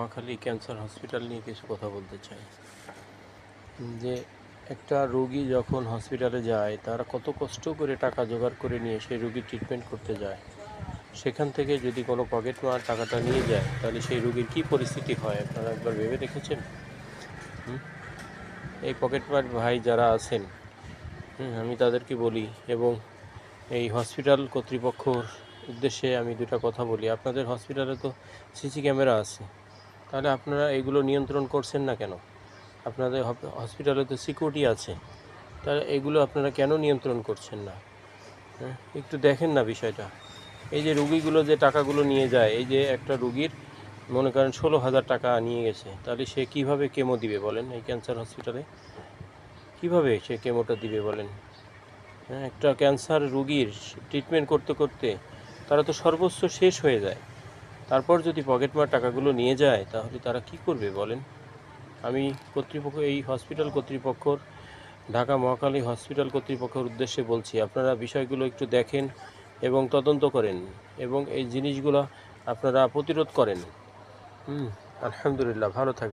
Noakhali cancer hospital নিয়ে কিছু কথা বলতে চাই। যে একটা রোগী যখন হসপিটালে যায়, তারা কত কষ্ট করে টাকা জোগাড় করে নিয়ে সেই রোগীর ট্রিটমেন্ট করতে যায়। সেখান থেকে যদি কোনো পকেটমার টাকাটা নিয়ে যায়, তাহলে সেই রোগীর কী পরিস্থিতি হয় আপনারা একবার ভেবে দেখেছেন? এই পকেটমার ভাই যারা আছেন, আমি তাদেরকে বলি, এবং এই হসপিটাল কর্তৃপক্ষর উদ্দেশ্যে আমি দুটা কথা বলি। আপনাদের হসপিটালে তো সিসি ক্যামেরা আছে, তাহলে আপনারা এগুলো নিয়ন্ত্রণ করছেন না কেন? আপনাদের হসপিটালে তো সিকিউরিটি আছে, তাহলে এগুলো আপনারা কেন নিয়ন্ত্রণ করছেন না? একটু দেখেন না বিষয়টা। এই যে রুগীগুলো যে টাকাগুলো নিয়ে যায়, এই যে একটা রুগীর মনে করেন 16,000 টাকা নিয়ে গেছে, তাহলে সে কিভাবে কেমো দিবে বলেন? এই ক্যান্সার হসপিটালে কিভাবে সে কেমোটা দিবে বলেন? একটা ক্যান্সার রুগীর ট্রিটমেন্ট করতে করতে তারা তো সর্বস্ব শেষ হয়ে যায়। তারপর যদি পকেটমার টাকাগুলো নিয়ে যায়, তাহলে তারা কি করবে বলেন? আমি এই হসপিটাল কর্তৃপক্ষর, ঢাকা মহাখালী হসপিটাল কর্তৃপক্ষের উদ্দেশ্যে বলছি, আপনারা বিষয়গুলো একটু দেখেন এবং তদন্ত করেন এবং এই জিনিসগুলো আপনারা প্রতিরোধ করেন। আলহামদুলিল্লাহ, ভালো থাকবেন।